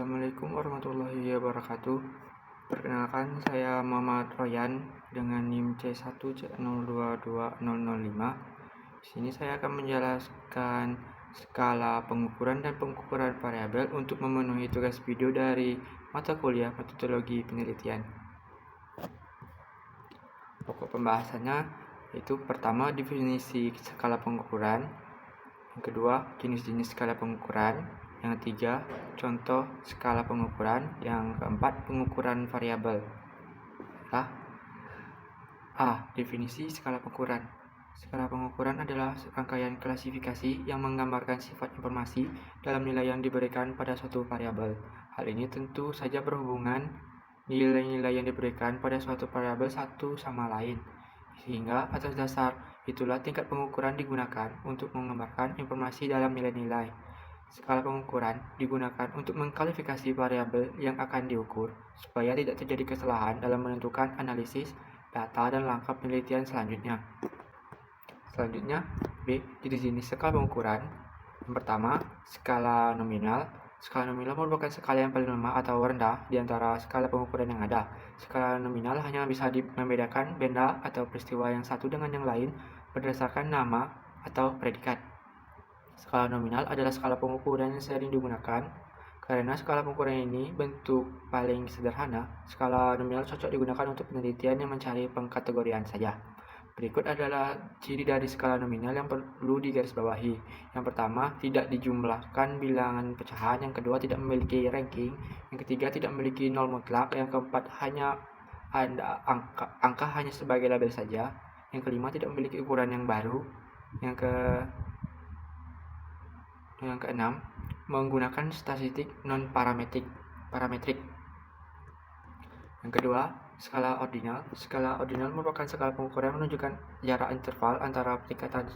Assalamualaikum warahmatullahi wabarakatuh. Perkenalkan, saya Muhammad Royan dengan NIM C1C022005. Di sini saya akan menjelaskan skala pengukuran dan pengukuran variabel untuk memenuhi tugas video dari mata kuliah metodologi penelitian. Pokok pembahasannya yaitu pertama, definisi skala pengukuran, yang kedua, jenis-jenis skala pengukuran, yang ketiga, contoh skala pengukuran, yang keempat, pengukuran variabel. Definisi skala pengukuran. Skala pengukuran adalah rangkaian klasifikasi yang menggambarkan sifat informasi dalam nilai yang diberikan pada suatu variabel. Hal ini tentu saja berhubungan nilai-nilai yang diberikan pada suatu variabel satu sama lain, sehingga atas dasar itulah tingkat pengukuran digunakan untuk menggambarkan informasi dalam nilai-nilai. Skala pengukuran digunakan untuk mengklasifikasi variabel yang akan diukur, supaya tidak terjadi kesalahan dalam menentukan analisis data dan langkah penelitian selanjutnya. B. Jenis skala pengukuran. Yang pertama, skala nominal. Skala nominal merupakan skala yang paling lemah atau rendah di antara skala pengukuran yang ada. Skala nominal hanya bisa membedakan benda atau peristiwa yang satu dengan yang lain berdasarkan nama atau predikat. Skala nominal adalah skala pengukuran yang sering digunakan. Karena skala pengukuran ini bentuk paling sederhana, skala nominal cocok digunakan untuk penelitian yang mencari pengkategorian saja. Berikut adalah ciri dari skala nominal yang perlu digarisbawahi. Yang pertama, tidak dijumlahkan bilangan pecahan. Yang kedua, tidak memiliki ranking. Yang ketiga, tidak memiliki nol mutlak. Yang keempat, hanya ada angka hanya sebagai label saja. Yang kelima, tidak memiliki ukuran yang baru. Yang keenam, menggunakan statistik non-parametrik. Yang kedua, skala ordinal. Skala ordinal merupakan skala pengukuran yang menunjukkan jarak interval antara tingkatan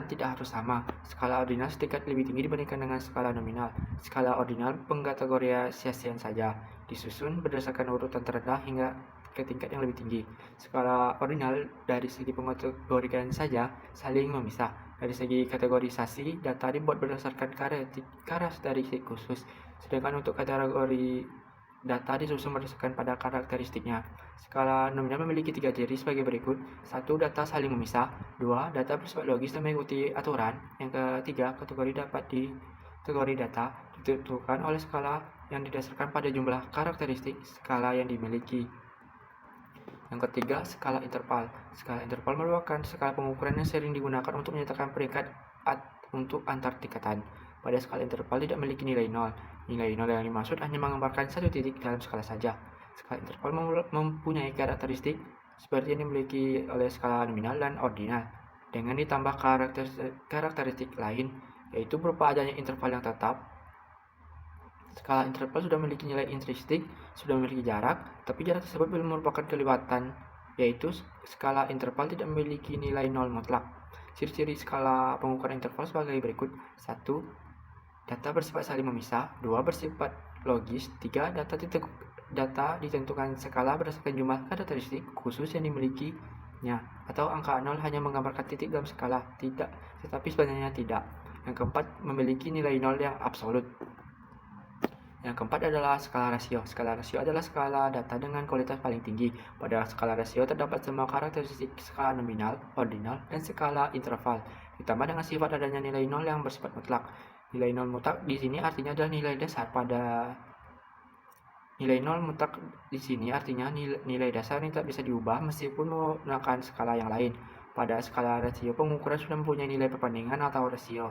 tidak harus sama. Skala ordinal setingkat lebih tinggi dibandingkan dengan skala nominal. Skala ordinal pengkategoriasian saja, disusun berdasarkan urutan terendah hingga ke tingkat yang lebih tinggi. Skala ordinal dari segi pengkategorian saja saling memisah. Dari segi kategorisasi, data dibuat berdasarkan karakteristik khusus, sedangkan untuk kategori data disusun berdasarkan pada karakteristiknya. Skala nominal memiliki 3 ciri sebagai berikut. 1. Data saling memisah. 2. Data bersifat logis dan mengikuti aturan. Yang ketiga, kategori data ditentukan oleh skala yang didasarkan pada jumlah karakteristik skala yang dimiliki. Yang ketiga, skala interval. Skala interval merupakan skala pengukuran yang sering digunakan untuk menyatakan peringkat untuk antar tingkatan. Pada skala interval tidak memiliki nilai nol. Nilai nol yang dimaksud hanya menggambarkan satu titik dalam skala saja. Skala interval mempunyai karakteristik seperti yang dimiliki oleh skala nominal dan ordinal, dengan ditambah karakteristik lain, yaitu berupa adanya interval yang tetap. Skala interval sudah memiliki nilai intrinsik, sudah memiliki jarak, tapi jarak tersebut belum merupakan kelewatan, yaitu skala interval tidak memiliki nilai nol mutlak. Ciri-ciri skala pengukuran interval sebagai berikut. 1. Data bersifat saling memisah. 2. Bersifat logis. 3. Data ditentukan skala berdasarkan jumlah karakteristik khusus yang dimilikinya, atau angka 0 hanya menggambarkan titik dalam skala, tetapi sebenarnya tidak. Yang keempat, memiliki nilai 0 yang absolut. Yang keempat adalah skala rasio. Skala rasio adalah skala data dengan kualitas paling tinggi. Pada skala rasio terdapat semua karakteristik skala nominal, ordinal, dan skala interval, ditambah dengan sifat adanya nilai nol yang bersifat mutlak. Nilai nol mutlak di sini artinya adalah nilai dasar Nilai nol mutlak di sini artinya nilai dasar yang tak bisa diubah meskipun menggunakan skala yang lain. Pada skala rasio, pengukuran sudah mempunyai nilai perbandingan atau rasio.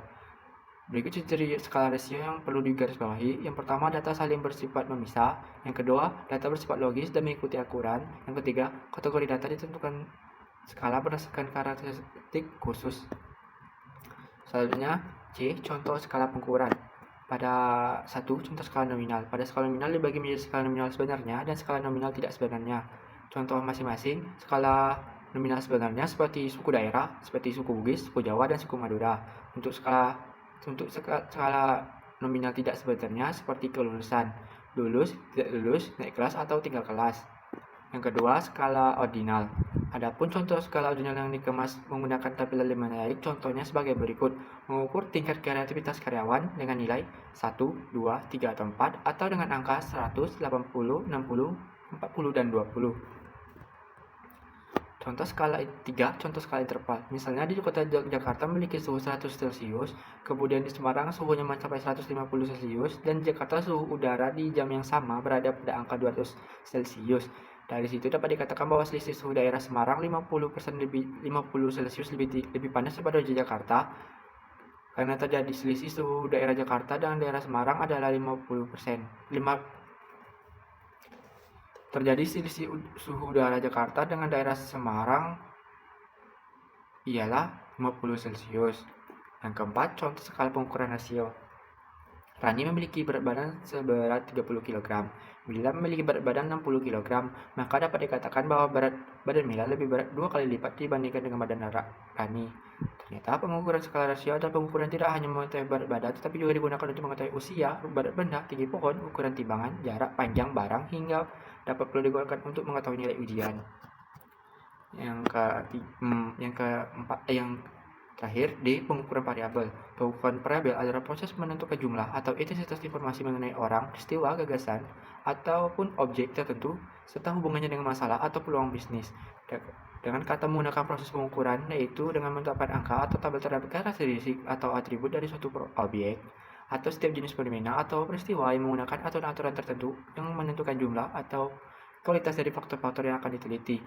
Berikut ciri skala rasio yang perlu digarisbawahi. Yang pertama, data saling bersifat memisah. Yang kedua, data bersifat logis dan mengikuti aturan. Yang ketiga, kategori data ditentukan skala berdasarkan karakteristik khusus. Selanjutnya, C. Contoh skala pengukuran. Pada 1. Contoh skala nominal. Pada skala nominal dibagi menjadi skala nominal sebenarnya dan skala nominal tidak sebenarnya. Contoh masing-masing skala nominal sebenarnya seperti suku daerah, seperti suku Bugis, suku Jawa, dan suku Madura. Untuk skala nominal tidak sebenarnya seperti kelulusan, lulus, tidak lulus, naik kelas, atau tinggal kelas. Yang kedua, skala ordinal. Adapun contoh skala ordinal yang dikemas menggunakan tampilan lebih menarik, contohnya sebagai berikut. Mengukur tingkat kreativitas karyawan dengan nilai 1, 2, 3, atau 4, atau dengan angka 100, 80, 60, 40, dan 20. Contoh skala 3, contoh skala interval. Misalnya di kota Jakarta memiliki suhu 100 Celcius, kemudian di Semarang suhunya mencapai 150 Celcius, dan di Jakarta suhu udara di jam yang sama berada pada angka 200 Celcius. Dari situ dapat dikatakan bahwa selisih suhu daerah Semarang 50% lebih 50 Celcius lebih panas daripada di Jakarta. Karena terjadi selisih suhu daerah Jakarta dan daerah Semarang adalah 50%. Terjadi selisih suhu udara Jakarta dengan daerah Semarang ialah 50 Celcius. Yang keempat, contoh skala pengukuran rasio. Rani memiliki berat badan seberat 30 kg. Mila memiliki berat badan 60 kg, maka dapat dikatakan bahwa berat badan Mila lebih berat 2 kali lipat dibandingkan dengan badan Rani. Ternyata pengukuran skala rasio adalah pengukuran tidak hanya mengetahui berat badan, tetapi juga digunakan untuk mengetahui usia, berat benda, tinggi pohon, ukuran timbangan, jarak panjang barang, hingga dapat perlu digunakan untuk mengetahui nilai ujian. Yang terakhir, D. Pengukuran variabel. Pengukuran variabel adalah proses menentukan jumlah atau intensitas informasi mengenai orang, peristiwa, gagasan, ataupun objek tertentu, serta hubungannya dengan masalah atau peluang bisnis. Dengan kata menggunakan proses pengukuran, yaitu dengan menetapkan angka atau tabel terhadap karakteristik atau atribut dari suatu objek, atau setiap jenis fenomena atau peristiwa yang menggunakan aturan-aturan tertentu yang menentukan jumlah atau kualitas dari faktor-faktor yang akan diteliti.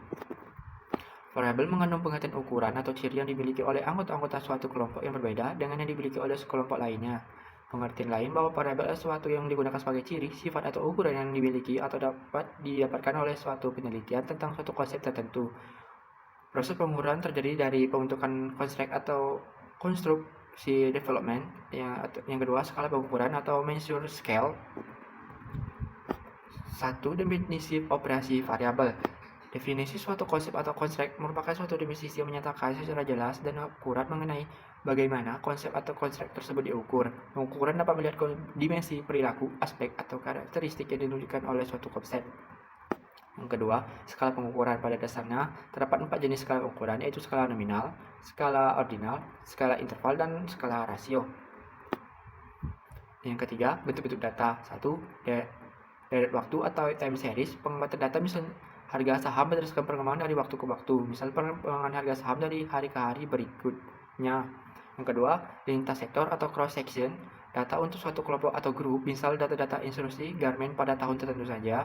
Variabel mengandung pengertian ukuran atau ciri yang dimiliki oleh anggota-anggota suatu kelompok yang berbeda dengan yang dimiliki oleh sekelompok lainnya. Pengertian lain bahwa variabel adalah sesuatu yang digunakan sebagai ciri, sifat, atau ukuran yang dimiliki atau dapat didapatkan oleh suatu penelitian tentang suatu konsep tertentu. Proses pengukuran terjadi dari pembentukan konstruk atau konstruksi development. Yang kedua, skala pengukuran atau measure scale. 1. Definisi operasi variabel. Definisi suatu konsep atau konstruk merupakan suatu definisi yang menyatakan secara jelas dan akurat mengenai bagaimana konsep atau konstruk tersebut diukur. Pengukuran dapat melihat dimensi, perilaku, aspek, atau karakteristik yang ditunjukkan oleh suatu konsep. Yang kedua, skala pengukuran. Pada dasarnya, terdapat 4 jenis skala pengukuran, yaitu skala nominal, skala ordinal, skala interval, dan skala rasio. Yang ketiga, bentuk-bentuk data. 1. Deret waktu atau time series. Pengamatan data misalnya harga saham berdasarkan perkembangan dari waktu ke waktu. Misal perkembangan harga saham dari hari ke hari berikutnya. Yang kedua, lintas sektor atau cross section. Data untuk suatu kelompok atau grup, misal data-data industri garment pada tahun tertentu saja.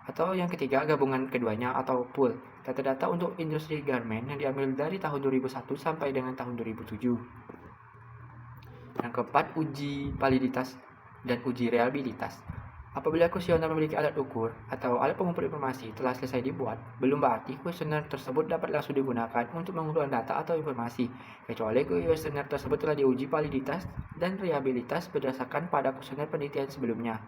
Atau yang ketiga, gabungan keduanya atau pool. Data-data untuk industri garment yang diambil dari tahun 2001 sampai dengan tahun 2007. Yang keempat, uji validitas dan uji reliabilitas. Apabila kuesioner memiliki alat ukur atau alat pengumpul informasi telah selesai dibuat, belum berarti kuesioner tersebut dapat langsung digunakan untuk mengumpulkan data atau informasi, kecuali kuesioner tersebut telah diuji validitas dan reliabilitas berdasarkan pada kuesioner penelitian sebelumnya.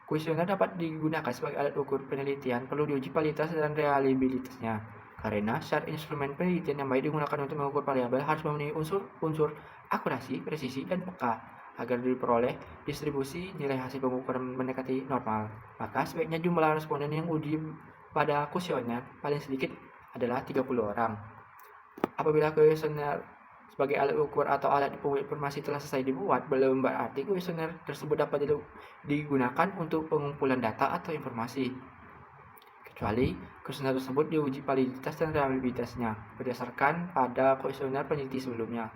Kuesioner dapat digunakan sebagai alat ukur penelitian, perlu diuji validitas dan reliabilitasnya. Karena syarat instrumen penelitian yang baik digunakan untuk mengukur variabel harus memenuhi unsur akurasi, presisi, dan peka agar diperoleh distribusi nilai hasil pengukuran mendekati normal. Maka sebaiknya jumlah responden yang uji pada kuesioner paling sedikit adalah 30 orang. Apabila kuesioner sebagai alat ukur atau alat pengumpul informasi telah selesai dibuat, belum berarti kuesioner tersebut dapat digunakan untuk pengumpulan data atau informasi, kecuali kuesioner tersebut diuji validitas dan reliabilitasnya berdasarkan pada kuesioner peneliti sebelumnya.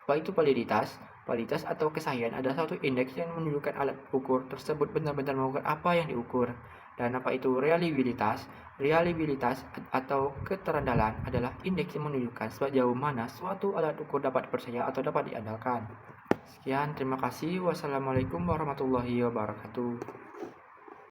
Apa itu validitas? Validitas atau kesahihan adalah suatu indeks yang menunjukkan alat ukur tersebut benar-benar mengukur apa yang diukur. Dan apa itu reliabilitas? Reliabilitas atau keterandalan adalah indeks yang menunjukkan sejauh mana suatu alat ukur dapat dipercaya atau dapat diandalkan. Sekian, terima kasih. Wassalamualaikum warahmatullahi wabarakatuh.